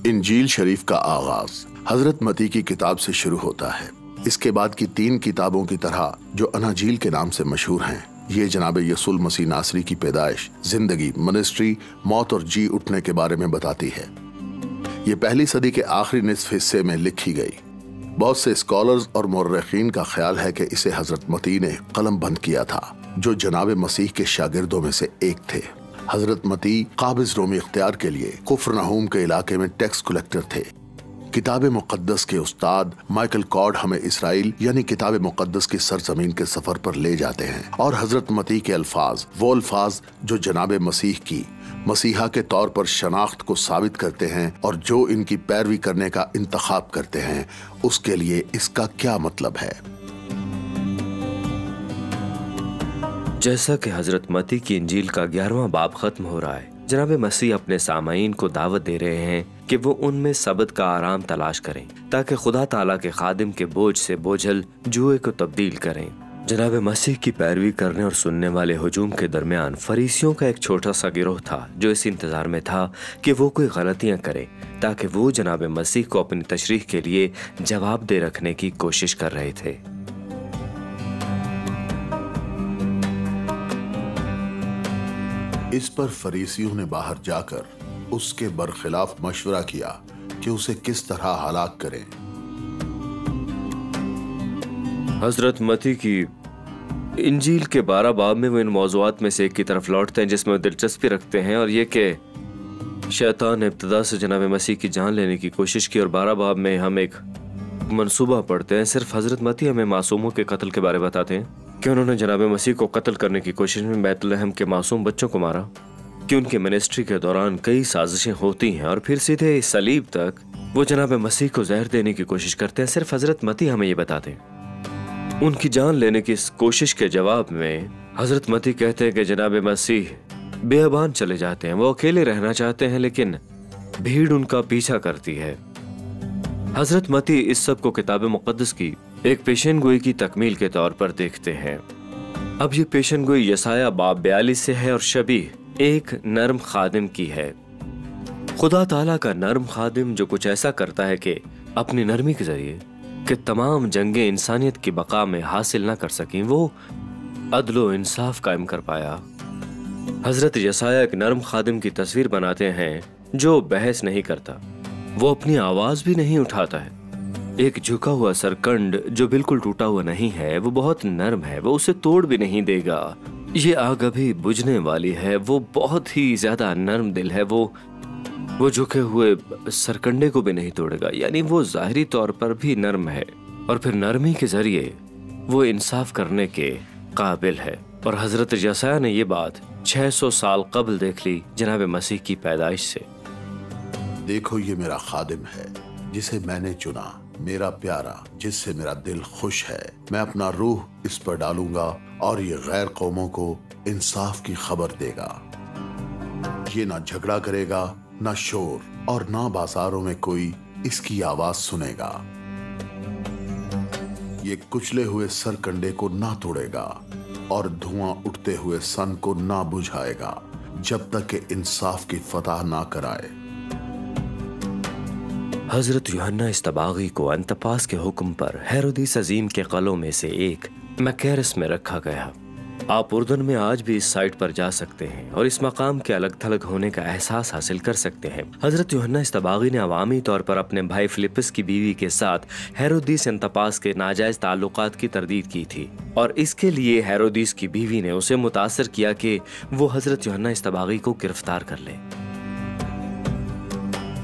इंजील शरीफ का आगाज हजरत मती की किताब से शुरू होता है। इसके बाद की 3 किताबों की तरह जो अनाजील के नाम से मशहूर हैं, ये जनाब यसुल मसीह नासरी की पैदाइश, जिंदगी, मिनिस्ट्री, मौत और जी उठने के बारे में बताती है। ये पहली सदी के आखिरी निस्फ हिस्से में लिखी गई। बहुत से स्कॉलर्स और मुर्रिखीन का ख्याल है कि इसे हजरत मती ने कलम बंद किया था, जो जनाब मसीह के शागिर्दों में से एक थे। हजरत मती काबिज रोमी इख्तियार के लिए कुफरनहूम के इलाके में टैक्स कलेक्टर थे। किताब मुक़द्दस के उस्ताद माइकल कॉर्ड हमें इसराइल यानी किताब मुक़द्दस की सरजमीन के सफर पर ले जाते हैं और हजरत मती के अल्फाज, वो अल्फाज जो जनाब मसीह की मसीहा के तौर पर शनाख्त को साबित करते हैं और जो इनकी पैरवी करने का इंतखाब करते हैं, उसके लिए इसका क्या मतलब है। जैसा कि हजरत मती की इंजील का 11वां बाब खत्म हो रहा है, जनाब मसीह अपने सामाईन को दावत दे रहे हैं कि वो उनमें सबत का आराम तलाश करें ताकि खुदा ताला के खादिम के बोझ से बोझल जुए को तब्दील करें। जनाब मसीह की पैरवी करने और सुनने वाले हुजूम के दरमियान फरीसियों का एक छोटा सा गिरोह था जो इस इंतजार में था कि वो कोई गलतियां करे ताकि वो जनाब मसीह को अपनी तशरीह के लिए जवाबदेह रखने की कोशिश कर रहे थे। इस पर फरीसियों ने बाहर जाकर उसके बरखिलाफ मशवरा किया कि उसे किस तरह हलाक करें। हजरत मती की इंजील के 12 बाब में वो इन मौज़ूआत में से एक की तरफ लौटते हैं जिसमें वो दिलचस्पी रखते हैं, और ये कि शैतान ने इब्तिदा से जनाब मसीह की जान लेने की कोशिश की। और 12 बाब में हम एक मंसूबा पढ़ते हैं। सिर्फ हजरत मती हमें मासूमों के कत्ल के बारे में बताते हैं कि उन्होंने जनाब मसीह को कत्ल करने की कोशिश में बैतलहम के मासूम बच्चों को मारा, कि उनकी मिनिस्ट्री के दौरान कई साजिशें होती हैं और फिर सीधे सलीब तक वो जनाब मसीह को जहर देने की कोशिश करते हैं। सिर्फ हजरत मती हमें ये बताते हैं। उनकी जान लेने की इस कोशिश के जवाब में हजरत मती कहते हैं कि जनाब मसीह बेअबान चले जाते हैं। वो अकेले रहना चाहते हैं लेकिन भीड़ उनका पीछा करती है। हजरत मती इस सब को किताब मुक़द्दस की एक पेशन गोई की तकमील के तौर पर देखते हैं। अब ये पेशन गोई यसाया बाब 42 से है और शबीह एक नर्म खादिम की है। खुदा ताला का नर्म खादिम जो कुछ ऐसा करता है कि अपनी नरमी के जरिए कि तमाम जंगें इंसानियत की बका में हासिल ना कर सकें, वो अदलो इंसाफ कायम कर पाया। हजरत यसाया एक नर्म खादिम की तस्वीर बनाते हैं जो बहस नहीं करता, वो अपनी आवाज भी नहीं उठाता है। एक झुका हुआ सरकंड जो बिल्कुल टूटा हुआ नहीं है, वो बहुत नर्म है, वो उसे तोड़ भी नहीं देगा। ये आग अभी बुझने वाली है, वो बहुत ही ज्यादा नर्म दिल है, वो झुके हुए सरकंडे को भी नहीं तोड़ेगा। यानी वो जाहिरी तौर पर भी नर्म है और फिर नरमी के जरिए वो इंसाफ करने के काबिल है। और हजरत यसाया ने ये बात 600 साल कबल देख ली जनाब मसीह की पैदाइश से। देखो, ये मेरा खादिम है जिसे मैंने चुना, मेरा प्यारा जिससे मेरा दिल खुश है। मैं अपना रूह इस पर डालूंगा और ये गैर कौमों को इंसाफ की खबर देगा। ये ना झगड़ा करेगा, ना शोर, और ना बाजारों में कोई इसकी आवाज सुनेगा। ये कुचले हुए सरकंडे को ना तोड़ेगा और धुआं उठते हुए सन को ना बुझाएगा जब तक कि इंसाफ की फतह ना कराए। हजरत यूहन्ना इस्तबागी को अंतपास के हुक्म पर हेरोदिस अजीम के कलों में से एक मैकेरस में रखा गया। आप उर्दन में आज भी इस साइट पर जा सकते हैं और इस मकाम के अलग थलग होने का एहसास हासिल कर सकते हैं। हजरत यूहन्ना इस्तबागी ने अवामी तौर पर अपने भाई फिलिपस की बीवी के साथ हेरोदिस अंतपास के नाजायज ताल्लुकात की तरदीद की थी और इसके लिए हेरोदिस की बीवी ने उसे मुतासर किया कि वो हजरत यूहन्ना इस्तबागी को गिरफ्तार कर ले।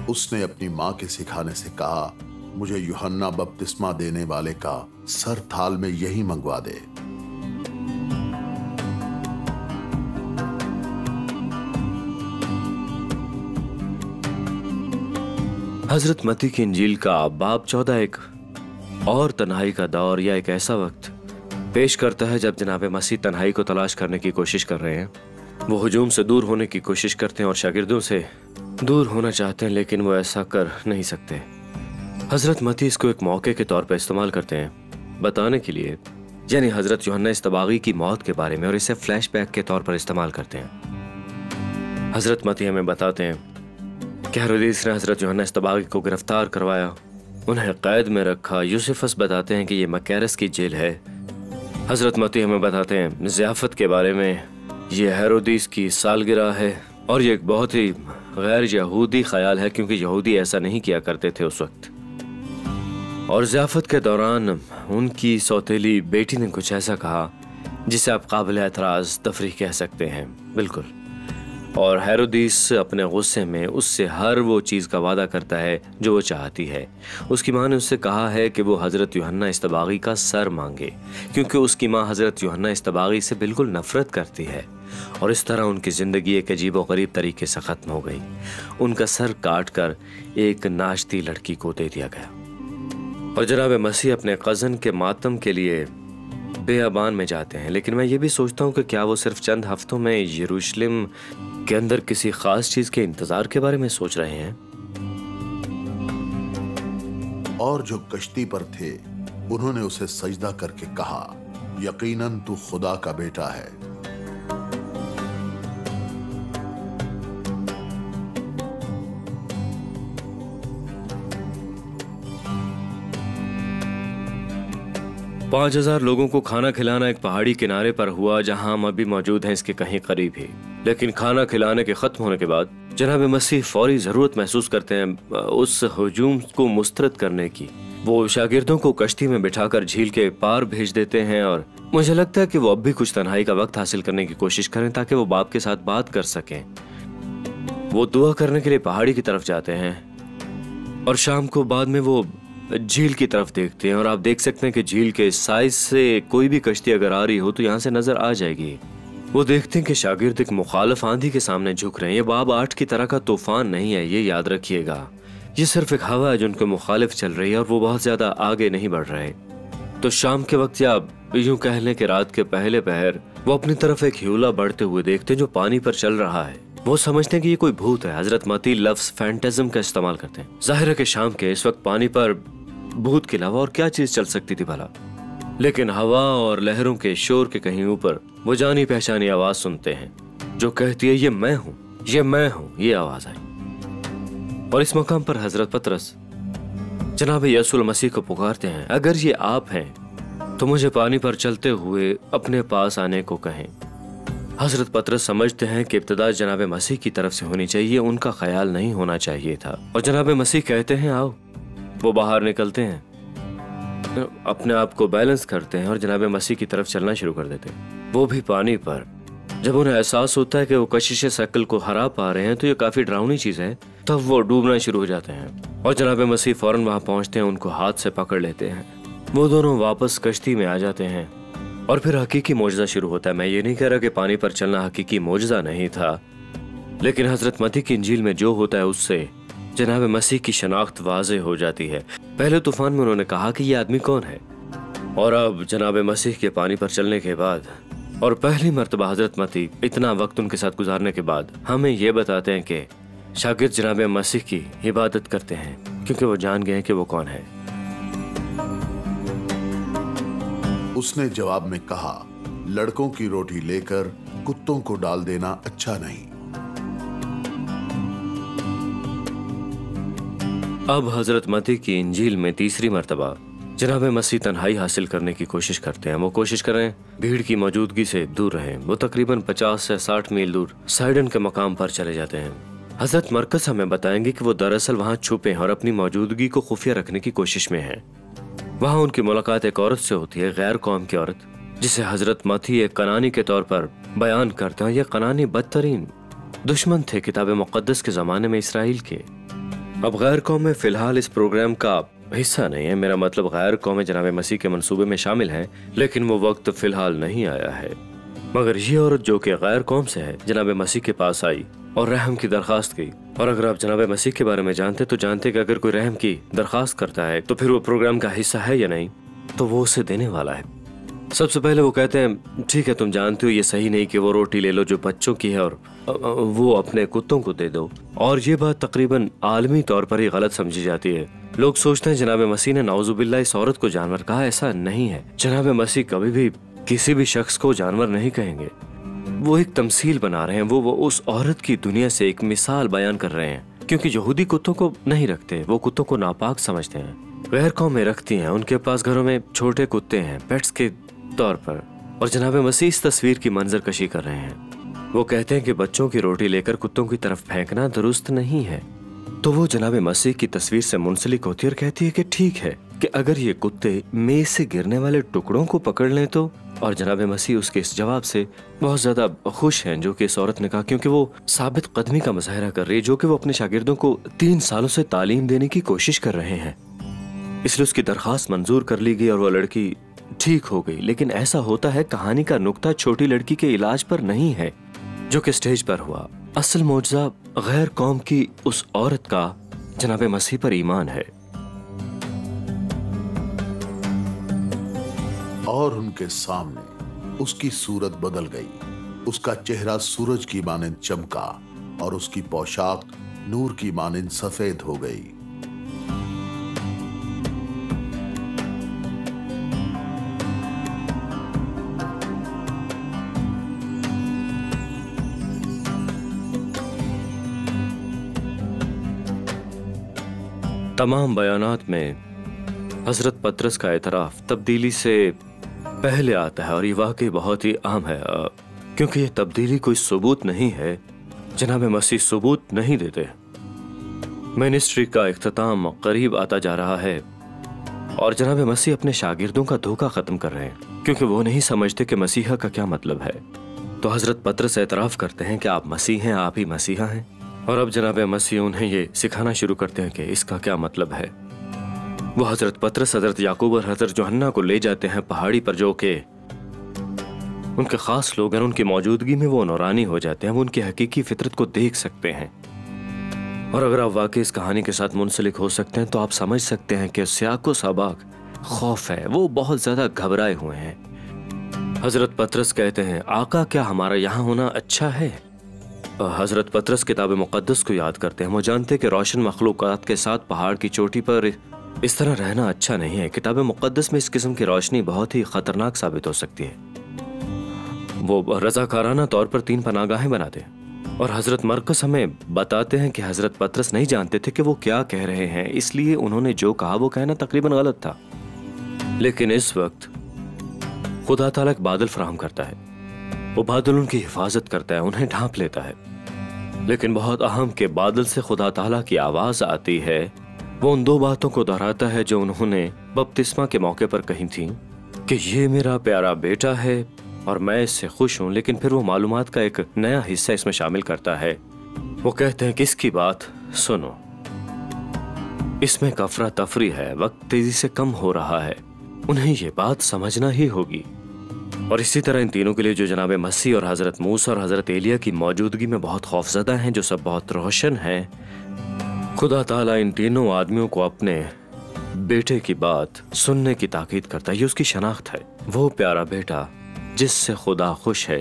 उसने अपनी माँ के सिखाने से कहा, मुझे यूहन्ना बपतिस्मा देने वाले का सर थाल में यही मंगवा दे। हजरत मती की इंजील का बाब 14 एक और तन्हाई का दौर या एक ऐसा वक्त पेश करता है जब जनाब मसीह तन्हाई को तलाश करने की कोशिश कर रहे हैं। वो हुजूम से दूर होने की कोशिश करते हैं और शागिर्दों से दूर होना चाहते हैं, लेकिन वो ऐसा कर नहीं सकते। हजरत मती इसको एक मौके के तौर पर इस्तेमाल करते हैं बताने के लिए, यानी हजरत यूहन्ना इस्तबागी की मौत के बारे में, और इसे फ्लैशबैक के तौर पर इस्तेमाल करते हैं। हजरत मती हमें बताते हैं कि हेरोदेस ने हजरत यूहन्ना इस्तबागी को गिरफ्तार करवाया, उन्हें कैद में रखा। यूसुफस बताते हैं कि ये मकैरस की जेल है। हजरत मती हमें बताते हैं ज़ियाफत के बारे में, ये हेरोदेस की सालगिरह है और ये एक बहुत ही गैर यहूदी ख्याल है, क्योंकि यहूदी ऐसा नहीं किया करते थे उस वक्त। और ज़ियाफत के दौरान उनकी सौतेली बेटी ने कुछ ऐसा कहा जिसे आप काबिल एतराज़ तफरीह कह सकते हैं। बिल्कुल। और हेरोदेस अपने गुस्से में उससे हर वो चीज़ का वादा करता है जो वो चाहती है। उसकी माँ ने उससे कहा है कि वो हज़रत यूहन्ना इस्तबागी का सर मांगे, क्योंकि उसकी माँ हज़रत यूहन्ना इस्तबागी से बिल्कुल नफरत करती है। और इस तरह उनकी ज़िंदगी एक अजीब व गरीब तरीके से ख़त्म हो गई। उनका सर काट कर एक नाचती लड़की को दे दिया गया। और जनाब मसीह अपने कज़न के मातम के लिए बेअबान में जाते हैं। लेकिन मैं ये भी सोचता हूँ कि क्या वो सिर्फ चंद हफ्तों में यरूशलेम के अंदर किसी खास चीज के इंतजार के बारे में सोच रहे हैं? और जो कश्ती पर थे उन्होंने उसे सजदा करके कहा, यकीनन तू खुदा का बेटा है। पांच 5,000 लोगों को खाना खिलाना एक पहाड़ी किनारे पर हुआ, जहां हम अभी मौजूद हैं इसके कहीं करीब ही। लेकिन खाना खिलाने के खत्म होने के बाद जनाब मसीह फौरी जरूरत महसूस करते हैं उस हुजूम को मुस्तरद करने की। वो शागिर्दों को कश्ती में बिठाकर झील के पार भेज देते हैं और मुझे लगता है कि वो अब भी कुछ तन्हाई का वक्त हासिल करने की कोशिश करें ताकि वो बाप के साथ बात कर सकें। वो दुआ करने के लिए पहाड़ी की तरफ जाते हैं और शाम को बाद में वो झील की तरफ देखते हैं और आप देख सकते हैं कि झील के साइज से कोई भी कश्ती अगर आ रही हो तो यहाँ से नजर आ जाएगी। वो देखते हैं कि शागिर्द एक मुखालिफ आंधी के सामने झुक रहे हैं। ये बाब 8 की तरह का तूफान नहीं है, ये याद रखिएगा। ये सिर्फ एक हवा है जो उनके मुखालिफ चल रही है और वो बहुत ज्यादा आगे नहीं बढ़ रहे। तो शाम के वक्त या यूं कह लें कि रात के पहले पहर वो अपनी तरफ एक ह्यूला बढ़ते हुए देखते हैं जो पानी पर चल रहा है। वो समझते हैं कि ये कोई भूत है। हजरत मती लफ्ज फैंटेज्म का इस्तेमाल करते हैं। जाहिर है कि शाम के इस वक्त पानी पर भूत के अलावा और क्या चीज चल सकती थी भला। लेकिन हवा और लहरों के शोर के कहीं ऊपर वो जानी पहचानी आवाज सुनते हैं जो कहती है, ये मैं हूं, ये मैं हूं। ये आवाज आई और इस मकाम पर हजरत पतरस जनाब यसुल मसीह को पुकारते हैं, अगर ये आप हैं तो मुझे पानी पर चलते हुए अपने पास आने को कहें। हजरत पतरस समझते हैं कि इब्तिदा जनाब मसीह की तरफ से होनी चाहिए, उनका ख्याल नहीं होना चाहिए था। और जनाब मसीह कहते हैं आओ। वो बाहर निकलते हैं, अपने आप को बैलेंस करते हैं और जनाब मसीह की तरफ चलना शुरू कर देते हैं, वो भी पानी पर। जब उन्हें एहसास होता है कि वो कशिश शकल को हरा पा रहे हैं तो ये काफी डरावनी चीज है, तब वो डूबना शुरू हो जाते हैं और जनाब मसीह फौरन वहां पहुंचते हैं, उनको हाथ से पकड़ लेते हैं। वो दोनों वापस कश्ती में आ जाते हैं और फिर हकीकी मौजज़ा शुरू होता है। मैं ये नहीं कह रहा कि पानी पर चलना हकीकी मौजज़ा नहीं था, लेकिन हजरत मती की इंजील में जो होता है उससे जनाब मसीह की शनाख्त वाज़े हो जाती है। पहले तूफान में उन्होंने कहा कि ये आदमी कौन है, और अब जनाब मसीह के पानी पर चलने के बाद और पहली मर्तबा हजरत मती इतना वक्त उनके साथ गुजारने के बाद हमें ये बताते हैं कि शागिर्द जनाब मसीह की इबादत करते हैं क्योंकि वो जान गए हैं कि वो कौन है। उसने जवाब में कहा, लड़कों की रोटी लेकर कुत्तों को डाल देना अच्छा नहीं। अब हजरत मती की इंजील में तीसरी मर्तबा जनाब मसीह तन्हाई हासिल करने की कोशिश करते हैं। वो कोशिश करें भीड़ की मौजूदगी से दूर रहें। वो तकरीबन 50 से 60 मील दूर साइडन के मकाम पर चले जाते हैं। हजरत मरकज हमें बताएंगे कि वो दरअसल वहां छुपे हैं और अपनी मौजूदगी को खुफिया रखने की कोशिश में हैं। वहां उनकी मुलाकात एक औरत से होती है, गैर कौम की औरत, जिसे हजरत मती एक कनानी के तौर पर बयान करते हैं। ये कनानी बदतरीन दुश्मन थे किताब मुकद्दस के जमाने में इसराइल के। अब गैर कौम में फिलहाल इस प्रोग्राम का हिस्सा नहीं है, मेरा मतलब गैर कौमें जनाब मसीह के मंसूबे में शामिल हैं, लेकिन वो वक्त फिलहाल नहीं आया है। मगर ये औरत जो कि गैर कौम से है जनाब मसीह के पास आई और रहम की दरखास्त की। और अगर आप जनाब मसीह के बारे में जानते तो जानते कि अगर कोई रहम की दरखास्त करता है तो फिर वो प्रोग्राम का हिस्सा है या नहीं, तो वो उसे देने वाला है। सबसे पहले वो कहते हैं, ठीक है तुम जानते हो ये सही नहीं कि वो रोटी ले लो जो बच्चों की है और वो अपने कुत्तों को दे दो। और ये बात तकरीबन आलमी तौर पर ही गलत समझी जाती है। लोग सोचते हैं जनाब मसीह ने नाउजुबिल्लाह इस औरत को जानवर कहा, ऐसा नहीं है। जनाब मसीह कभी भी किसी भी शख्स को जानवर नहीं कहेंगे। वो एक तमसील बना रहे हैं, वो उस औरत की दुनिया से एक मिसाल बयान कर रहे हैं। क्योंकि यहूदी कुत्तों को नहीं रखते, वो कुत्तों को नापाक समझते हैं। गैर कौमें रखती हैं, उनके पास घरों में छोटे कुत्ते हैं पेट्स के तौर पर। और जनाब मसीह इस तस्वीर की मंजरकशी कर रहे हैं। वो कहते हैं कि बच्चों की रोटी लेकर कुत्तों की तरफ फेंकना दुरुस्त नहीं है। तो वो जनाब मसीह की तस्वीर से मुंसलिक होती है और कहती है कि ठीक है कि अगर ये कुत्ते मेज से गिरने वाले टुकड़ों को पकड़ लें तो। और जनाब मसीह उसके इस जवाब से बहुत ज्यादा खुश हैं जो कि इस औरत ने कहा, क्योंकि वो साबित कदमी का मुजाहरा कर रही है जो कि वो अपने शागिर्दों को 3 सालों से तालीम देने की कोशिश कर रहे हैं। इसलिए उसकी दरखास्त मंजूर कर ली गई और वो लड़की ठीक हो गई। लेकिन ऐसा होता है, कहानी का नुक्ता छोटी लड़की के इलाज पर नहीं है जो कि स्टेज पर हुआ। असल मौजज़ा गैर कौम की उस औरत का जनाब मसीह पर ईमान है। और उनके सामने उसकी सूरत बदल गई, उसका चेहरा सूरज की मानिंद चमका और उसकी पोशाक नूर की मानिंद सफेद हो गई। तमाम बयानात में हजरत पतरस का एतराफ तब्दीली से पहले आता है और ये वाकई बहुत ही अहम है, क्योंकि ये तब्दीली कोई सबूत नहीं है। जनाब मसीह सबूत नहीं देते। मिनिस्ट्री का इख्तिताम करीब आता जा रहा है और जनाब मसीह अपने शागिर्दों का धोखा खत्म कर रहे हैं, क्योंकि वो नहीं समझते कि मसीहा का क्या मतलब है। तो हजरत पतरस एतराफ करते हैं कि आप मसीह हैं, आप ही मसीहा हैं। और अब जनाब मसीह उन्हें ये सिखाना शुरू करते हैं कि इसका क्या मतलब है। वो हजरत पतरस, हजरत याकूब और हजरत यूहन्ना को ले जाते हैं पहाड़ी पर, जो कि उनके खास लोग हैं। उनकी मौजूदगी में वो नौरानी हो जाते हैं, वो उनकी हकीकी फितरत को देख सकते हैं। और अगर आप वाकई इस कहानी के साथ मुंसलिक हो सकते हैं तो आप समझ सकते हैं कि सियाको सबाक खौफ है, वो बहुत ज्यादा घबराए हुए हैं। हजरत पतरस कहते हैं, आका क्या हमारा यहाँ होना अच्छा है? हजरत पतरस किताब मुक़द्दस को याद करते हैं। वो जानते हैं कि रोशन मखलूक़ात के साथ पहाड़ की चोटी पर इस तरह रहना अच्छा नहीं है। किताब मुक़द्दस में इस किस्म की रोशनी बहुत ही खतरनाक साबित हो सकती है। वो रज़ाकाराना तौर पर 3 पनागाहें बनाते हैं और हजरत मरकस हमें बताते हैं कि हजरत पतरस नहीं जानते थे कि वो क्या कह रहे हैं, इसलिए उन्होंने जो कहा वो कहना तकरीबन गलत था। लेकिन इस वक्त खुदा ताला एक बादल फराहम करता है, वो बादल उनकी हिफाजत करता है, उन्हें ढांप लेता है। लेकिन बहुत अहम के बादल से खुदा ताला की आवाज आती है। वो उन 2 बातों को दोहराता है जो उन्होंने बपतिस्मा के मौके पर कही थी कि ये मेरा प्यारा बेटा है और मैं इससे खुश हूं। लेकिन फिर वो मालूमात का एक नया हिस्सा इसमें शामिल करता है। वो कहते हैं कि इसकी बात सुनो, इसमें कफरा तफरी है, वक्त तेजी से कम हो रहा है, उन्हें ये बात समझना ही होगी। और इसी तरह इन तीनों के लिए जो जनाब मसीह और हजरत मूसा और हजरत एलिया की मौजूदगी में बहुत खौफजदा हैं, जो सब बहुत रोशन हैं, खुदा ताला इन तीनों आदमियों को अपने बेटे की बात सुनने की ताकीद करता है। ये उसकी शनाख्त है, वो प्यारा बेटा जिससे खुदा खुश है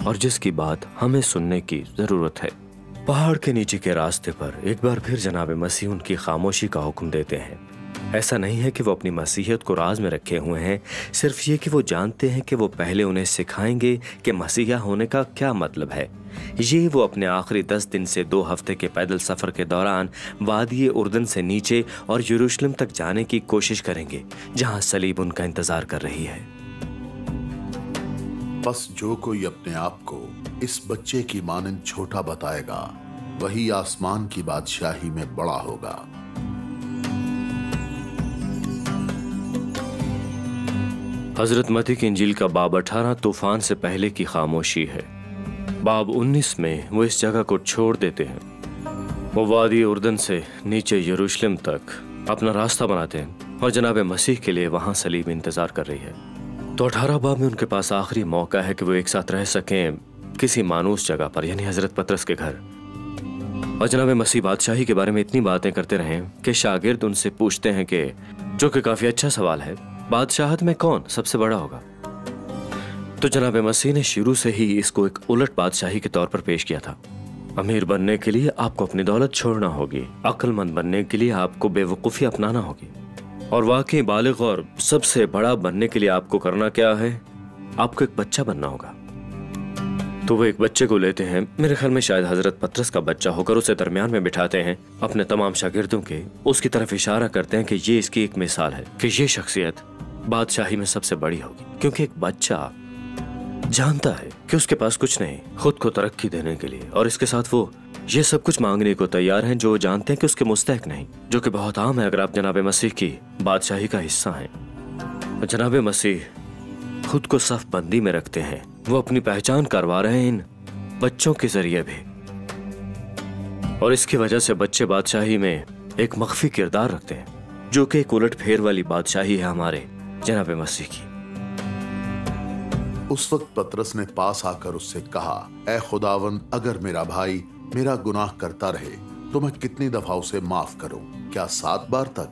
और जिसकी बात हमें सुनने की जरूरत है। पहाड़ के नीचे के रास्ते पर एक बार फिर जनाब मसीह उनकी खामोशी का हुक्म देते हैं। ऐसा नहीं है कि वो अपनी मसीहत को राज में रखे हुए हैं, सिर्फ ये कि वो जानते हैं कि वो पहले उन्हें सिखाएंगे कि मसीहा होने का क्या मतलब है। ये वो अपने आखिरी 10 दिन से 2 हफ्ते के पैदल सफर के दौरान वादी उर्दन से नीचे और यरूशलेम तक जाने की कोशिश करेंगे, जहां सलीब उनका इंतजार कर रही है। बस जो कोई अपने आप को इस बच्चे की मानंद छोटा बताएगा, वही आसमान की बादशाही में बड़ा होगा। हजरत मती की इंजील का बाब 18 तूफान से पहले की खामोशी है। बाब 19 में वो इस जगह को छोड़ देते हैं। वो वादी उर्दन से नीचे यरूशलेम तक अपना रास्ता बनाते हैं और जनाब मसीह के लिए वहां सलीब इंतजार कर रही है। तो 18 बाब में उनके पास आखिरी मौका है कि वो एक साथ रह सकें किसी मानूस जगह पर, यानी हजरत पतरस के घर। और जनाब मसीह बादशाही के बारे में इतनी बातें करते रहे कि शागिर्द उनसे पूछते हैं कि, जो कि काफी अच्छा सवाल है, बादशाहत में कौन सबसे बड़ा होगा? तो जनाब मसीह ने शुरू से ही इसको एक उलट बादशाही के तौर पर पेश किया था। अमीर बनने के लिए आपको अपनी दौलत छोड़ना होगी, अक्लमंद बनने के लिए आपको बेवकूफ़ी अपनाना होगी, और वाकई बालिग और सबसे बड़ा बनने के लिए आपको करना क्या है? आपको एक बच्चा बनना होगा। तो वो एक बच्चे को लेते हैं, मेरे ख्याल में शायद हजरत पतरस का बच्चा होकर उसे दरमियान में बिठाते हैं, अपने तमाम शागिर्दों के उसकी तरफ इशारा करते हैं कि ये इसकी एक मिसाल है कि ये शख्सियत बादशाही में सबसे बड़ी होगी, क्योंकि एक बच्चा जानता है कि उसके पास कुछ नहीं खुद को तरक्की देने के लिए, और इसके साथ वो ये सब कुछ मांगने को तैयार हैं जो जानते हैं कि उसके मुस्तहक नहीं, जो कि बहुत आम है अगर आप जनाब मसीह की बादशाही का हिस्सा हैं। जनाब मसीह खुद को सफ बंदी में रखते हैं, वो अपनी पहचान करवा रहे हैं इन बच्चों के जरिए भी, और इसकी वजह से बच्चे बादशाही में एक मख्फी किरदार रखते हैं, जो कि एक उलट फेर वाली बादशाही है हमारे जनाब मसीह की। उस वक्त पतरस ने पास आकर उससे कहा, ऐ खुदावंद, अगर मेरा भाई मेरा गुनाह करता रहे तो मैं कितनी दफा उसे माफ करूं? क्या 7 बार तक?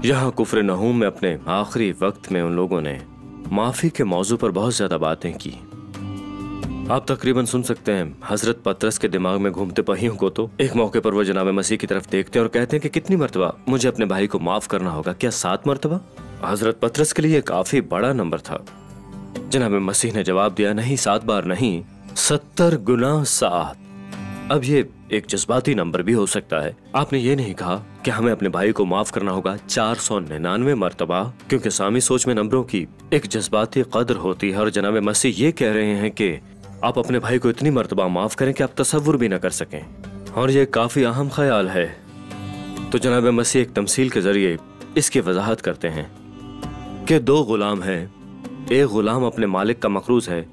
यहाँ कुफ्र नहूम में अपने आखिरी वक्त में उन लोगों ने माफी के मौजू पर बहुत ज्यादा बातें की। आप तकरीबन सुन सकते हैं हजरत पतरस के दिमाग में घूमते पहियों को। तो एक मौके पर वो जनाब मसीह की तरफ देखते हैं और कहते हैं कि कितनी मरतबा मुझे अपने भाई को माफ करना होगा? क्या 7 मरतबा? हजरत पतरस के लिए काफी बड़ा नंबर था। जनाब मसीह ने जवाब दिया, नहीं 7 बार नहीं, 70 गुना 7। अब ये एक जज्बाती नंबर भी हो सकता है। आपने ये नहीं कहा कि हमें अपने भाई को माफ करना होगा 499 मरतबा, क्योंकि सामी सोच में नंबरों की एक जज्बाती कदर होती है, और जनाब मसीह ये कह रहे हैं कि आप अपने भाई को इतनी मरतबा माफ करें कि आप तसव्वुर भी न कर सकें, और ये काफी अहम ख्याल है। तो जनाब मसीह एक तमसील के जरिए इसकी वजाहत करते हैं कि 2 गुलाम हैं, एक गुलाम अपने मालिक का मकरूज है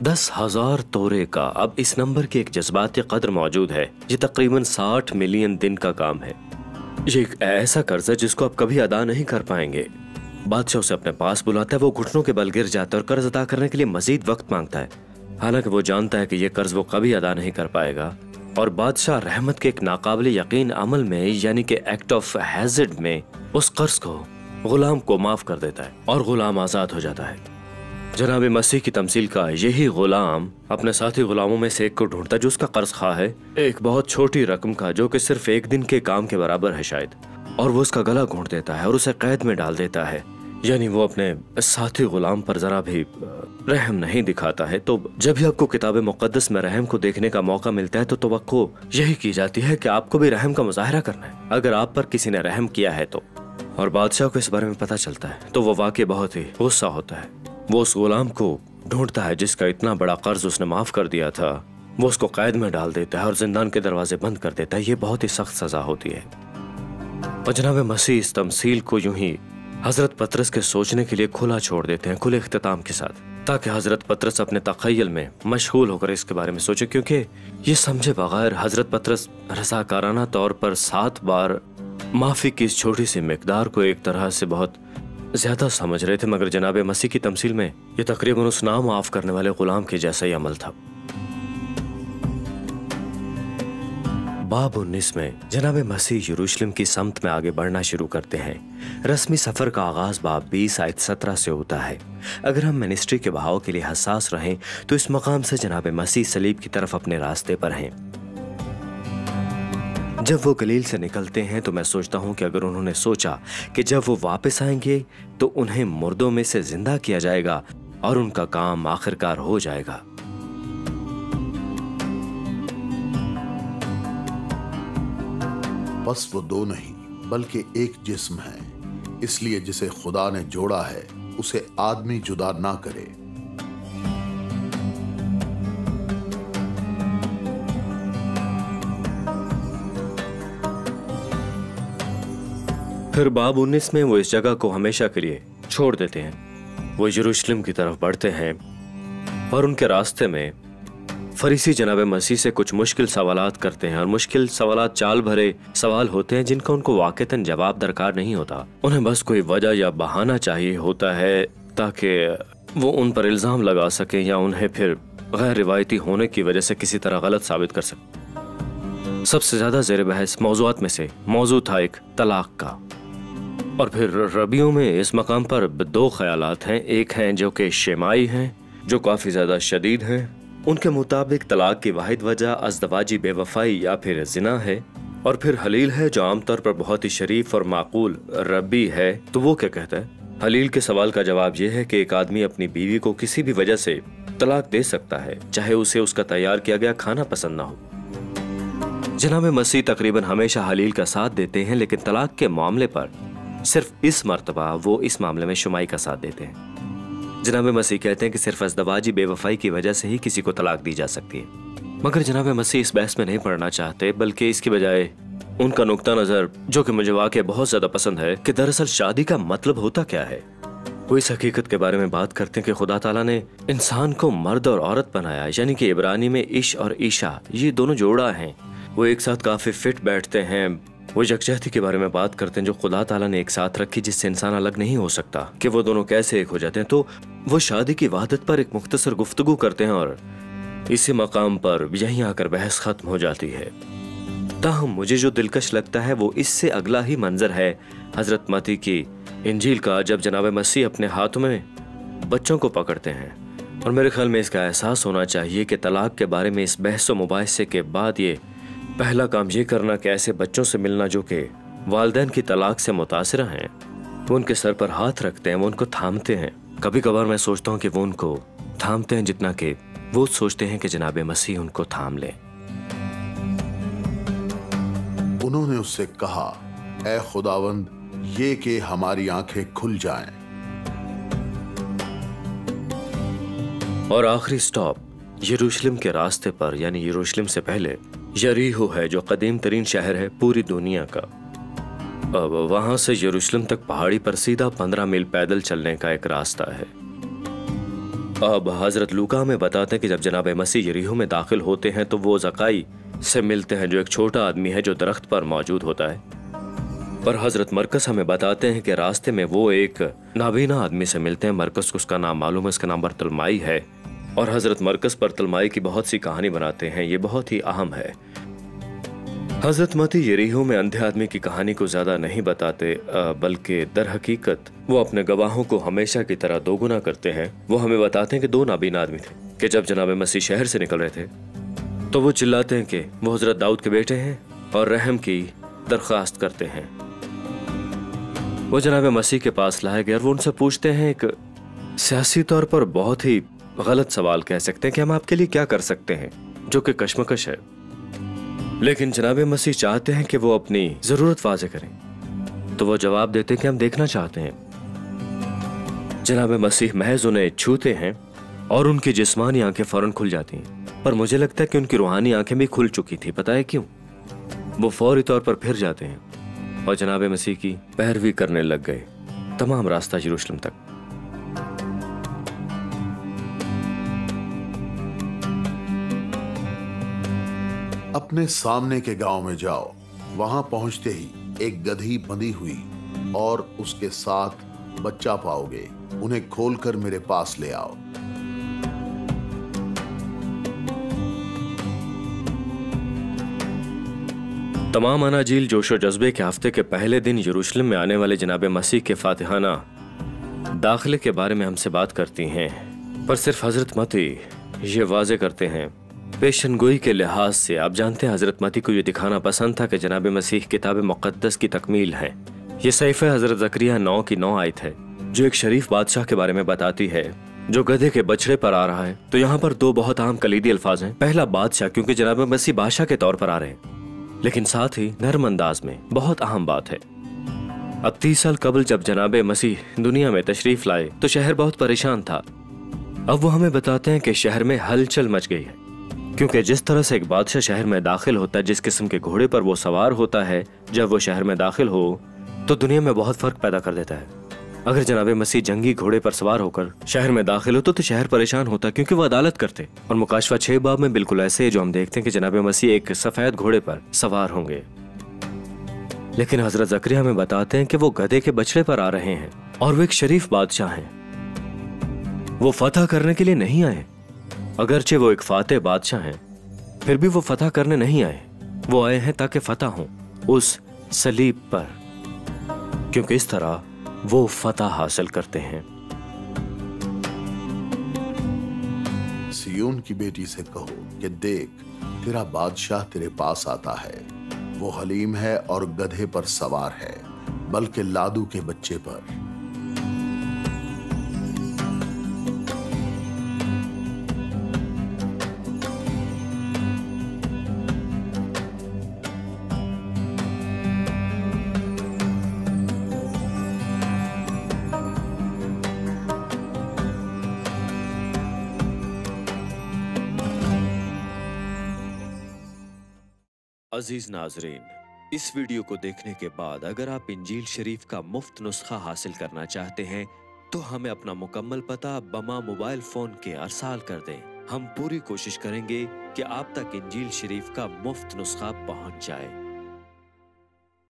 10,000 तोरे का। अब इस नंबर की एक जज्बाती कदर मौजूद है। ये तकरीबन 60 मिलियन दिन का काम है। ये एक ऐसा कर्ज है जिसको आप कभी अदा नहीं कर पाएंगे। बादशाह उसे अपने पास बुलाता है, वो घुटनों के बल गिर जाता है और कर्ज अदा करने के लिए मजीद वक्त मांगता है, हालांकि वो जानता है कि ये कर्ज वो कभी अदा नहीं कर पाएगा। और बादशाह रहमत के एक नाकाबिल यकीन अमल में, यानी कि एक्ट ऑफ हैज़र्ड में, उस कर्ज को गुलाम को माफ कर देता है और गुलाम आजाद हो जाता है। जनाब मसीह की तमसील का यही गुलाम अपने साथी गुलामों में से एक को ढूंढता जो उसका कर्ज खा है, एक बहुत छोटी रकम का, जो कि सिर्फ 1 दिन के काम के बराबर है शायद, और वो उसका गला घोंट देता है और उसे कैद में डाल देता है। यानी वो अपने साथी गुलाम पर जरा भी रहम नहीं दिखाता है। तो जब भी आपको किताब मुक़द्दस में रहम को देखने का मौका मिलता है तो तवक्को यही की जाती है कि आपको भी रहम का मुजाहरा करना है अगर आप पर किसी ने रहम किया है तो। और बादशाह को इस बारे में पता चलता है तो वो वाकई बहुत ही गुस्सा होता है। वो उस गुलाम को ढूंढता है जिसका इतना बड़ा कर्ज उसने माफ कर दिया था, वो उसको कैद में डाल देता है और जिंदान के दरवाजे बंद कर देता है। ये बहुत ही सख्त सजा होती है। और जनाब मसीह इस तमसील को यूं ही हजरत पतरस के सोचने के लिए खुला छोड़ देते हैं, खुले इख्तिताम के साथ, ताकि हजरत पतरस अपने तखय्युल में मशगूल होकर इसके बारे में सोचे, क्योंकि ये समझे बगैर हजरत पतरस रज़ाकाराना तौर पर 7 बार माफी की इस छोटी सी मिकदार को एक तरह से बहुत ज्यादा समझ रहे थे, मगर जनाब मसीह की तमसील में ये तकरीबन उस ना माफ करने वाले गुलाम के जैसा ही अमल था। बाब 19 में जनाब मसीह यरूशलेम की समत में आगे बढ़ना शुरू करते हैं। रस्मी सफर का आगाज बाब 20 आयत 17 से होता है। अगर हम मिनिस्ट्री के बहाव के लिए हसास रहें तो इस मकाम से जनाब मसीह सलीब की तरफ अपने रास्ते पर हैं। जब वो गलील से निकलते हैं तो मैं सोचता हूं कि अगर उन्होंने सोचा कि जब वो वापस आएंगे तो उन्हें मुर्दों में से जिंदा किया जाएगा और उनका काम आखिरकार हो जाएगा। बस वो 2 नहीं बल्कि एक जिस्म है, इसलिए जिसे खुदा ने जोड़ा है उसे आदमी जुदा ना करे। फिर बाब 19 में वो इस जगह को हमेशा के लिए छोड़ देते हैं। वो यरूशलेम की तरफ बढ़ते हैं और उनके रास्ते में फरीसी जनाब मसीह से कुछ मुश्किल सवालात करते हैं, और मुश्किल सवालात चाल भरे सवाल होते हैं जिनका उनको वाक़तन जवाब दरकार नहीं होता। उन्हें बस कोई वजह या बहाना चाहिए होता है ताकि वो उन पर इल्ज़ाम लगा सकें या उन्हें फिर गैर रिवायती होने की वजह से किसी तरह गलत साबित कर सकें। सबसे ज़्यादा ज़ेर बहस मौज़ूआत में से मौजू था एक तलाक का। और फिर रबियों में इस मकाम पर 2 ख्यालात हैं। एक हैं जो कि शेमाई हैं, जो काफ़ी ज़्यादा शदीद हैं। उनके मुताबिक तलाक की वाहिद वजह अज़दवाजी बेवफाई या फिर जिना है। और फिर हलील है जो आमतौर पर बहुत ही शरीफ और माकूल रब्बी है। तो वो क्या कहता है? हलील के सवाल का जवाब यह है कि एक आदमी अपनी बीवी को किसी भी वजह से तलाक दे सकता है, चाहे उसे उसका तैयार किया गया खाना पसंद ना हो। जनाब मसीह तकरीबन हमेशा हलील का साथ देते हैं, लेकिन तलाक के मामले पर सिर्फ इस मर्तबा वो इस मामले में शुमाई का साथ देते हैं। जनाब मसीह कहते हैं कि सिर्फ अज़दवाजी बेवफाई की वजह से ही किसी को तलाक दी जा सकती है। मगर जनाब मसीह इस बहस में नहीं पढ़ना चाहते, बल्कि इसकी बजाय उनका नुक्ता नजर, जो कि मुझे वाकई बहुत ज्यादा पसंद है, कि दरअसल शादी का मतलब होता क्या है। वो इस हकीकत के बारे में बात करते हैं कि खुदा ताला ने इंसान को मर्द और औरत बनाया, यानी कि इब्रानी में इश और ईशा ये दोनों जोड़ा हैं, वो एक साथ काफी फिट बैठते हैं। वो यकजहती के बारे में बात करते हैं जो खुदा ताला ने एक साथ रखी, जिससे इंसान अलग नहीं हो सकता, कि वो दोनों कैसे एक हो जाते हैं। तो वो शादी की वहदत पर एक मुख्तसर गुफ्तगू करते हैं और इसी मकाम पर यहीं आकर बहस खत्म हो जाती है। ताहम मुझे जो दिलकश लगता है वो इससे अगला ही मंजर है हजरत मती की इंजील का, जब जनाब मसीह अपने हाथों में बच्चों को पकड़ते हैं। और मेरे ख्याल में इसका एहसास होना चाहिए कि तलाक के बारे में इस बहस व मुबाहिसे के बाद ये पहला काम ये करना कि ऐसे बच्चों से मिलना जो कि वालिदैन की तलाक से मुतासिर हैं, वो उनके सर पर हाथ रखते हैं, वो उनको थामते हैं। कभी कभार मैं सोचता हूँ कि वो उनको थामते हैं जितना कि वो सोचते हैं कि जनाब मसीह उनको थाम लें। उन्होंने उससे कहा, ऐ खुदावंद, ये कि हमारी आंखें खुल जाएं। और आखिरी स्टॉप यरूशलेम के रास्ते पर, यानी यरूशलेम से पहले यरीहो है, जो कदीम तरीन शहर है पूरी दुनिया का। अब वहां से यरूशलेम तक पहाड़ी पर सीधा 15 मील पैदल चलने का एक रास्ता है। अब हजरत लूका में बताते हैं कि जब जनाब मसीह यरीहो में दाखिल होते हैं तो वो ज़काई से मिलते हैं, जो एक छोटा आदमी है जो दरख्त पर मौजूद होता है। पर हजरत मरकस हमें बताते हैं कि रास्ते में वो एक नाबीना आदमी से मिलते हैं। मरकस को उसका नाम मालूम है, उसका नाम बर्तलमाई है। और हजरत मरकस बर्तलमाई की बहुत सी कहानी बनाते हैं, ये बहुत ही अहम है। हजरत मती यरीहो में अंधे आदमी की कहानी को ज्यादा नहीं बताते, बल्कि दर हकीकत वो अपने गवाहों को हमेशा की तरह दोगुना करते हैं। वो हमें बताते हैं कि 2 नाबीना आदमी थे कि जब जनाब मसीह शहर से निकल रहे थे तो वो चिल्लाते हैं कि वो हजरत दाऊद के बेटे हैं और रहम की दरख्वास्त करते हैं। वो जनाब मसीह के पास लाए गए और वो उनसे पूछते हैं एक सियासी तौर पर बहुत ही गलत सवाल कह सकते हैं कि हम आपके लिए क्या कर सकते हैं, जो कि कश्मकश है। लेकिन जनाब मसीह चाहते हैं कि वो अपनी जरूरत वाज़े करें, तो वो जवाब देते हैं कि हम देखना चाहते हैं। जनाब मसीह महज उन्हें छूते हैं और उनकी जिस्मानी आंखें फौरन खुल जाती हैं, पर मुझे लगता है कि उनकी रूहानी आंखें भी खुल चुकी थी। पता है क्यों? वो फौरी तौर पर फिर जाते हैं और जनाब मसीह की पैरवी करने लग गए तमाम रास्ता यरूशलेम तक। अपने सामने के गांव में जाओ, वहां पहुंचते ही एक गधी बंधी हुई और उसके साथ बच्चा पाओगे, उन्हें खोलकर मेरे पास ले आओ। तमाम अनाजील जोशो जज्बे के हफ्ते के पहले दिन यरूशलेम में आने वाले जनाब मसीह के फातिहाना दाखिले के बारे में हमसे बात करती हैं, पर सिर्फ हजरत मती ये वाजे करते हैं पेशनगोई के लिहाज से। आप जानते हैं हजरत मती को ये दिखाना पसंद था कि जनाब मसीह किताब मुक़द्दस की तकमील है। ये सहीफ़े हजरत ज़करिया 9 की 9 आयत है, जो एक शरीफ बादशाह के बारे में बताती है जो गधे के बछड़े पर आ रहा है। तो यहाँ पर 2 बहुत आम कलीदी अल्फाज हैं। पहला बादशाह, क्योंकि जनाब मसीह बादशाह के तौर पर आ रहे हैं, लेकिन साथ ही नरम अंदाज में। बहुत अहम बात है। अब 30 साल कबल जब जनाब मसीह दुनिया में तशरीफ लाए तो शहर बहुत परेशान था। अब वो हमें बताते हैं कि शहर में हलचल मच गई है, क्योंकि जिस तरह से एक बादशाह शहर में दाखिल होता है, जिस किस्म के घोड़े पर वो सवार होता है जब वो शहर में दाखिल हो, तो दुनिया में बहुत फर्क पैदा कर देता है। अगर जनाब मसीह जंगी घोड़े पर सवार होकर शहर में दाखिल होते तो शहर परेशान होता, क्योंकि वो अदालत करते। और मुकाशवा 6 बाब में बिल्कुल ऐसे है जो हम देखते हैं कि जनाब मसीह एक सफेद घोड़े पर सवार होंगे। लेकिन हजरत ज़करिया हमें बताते हैं कि वो गधे के बछड़े पर आ रहे हैं और वो एक शरीफ बादशाह हैं। वो फतह करने के लिए नहीं आए। अगरचे वो एक फातेह बादशाह हैं, फिर भी वो फतह करने नहीं आए। वो आए हैं ताकि फतह हो उस सलीब पर, क्योंकि इस तरह वो फतह हासिल करते हैं। सियोन की बेटी से कहो कि देख, तेरा बादशाह तेरे पास आता है। वो हलीम है और गधे पर सवार है, बल्कि लादू के बच्चे पर। अजीज नाजरीन, इस वीडियो को देखने के बाद अगर आप इंजील शरीफ का मुफ्त नुस्खा हासिल करना चाहते हैं तो हमें अपना मुकम्मल पता बमा मोबाइल फोन के अरसाल कर दें। हम पूरी कोशिश करेंगे कि आप तक इंजील शरीफ का मुफ्त नुस्खा पहुंच जाए।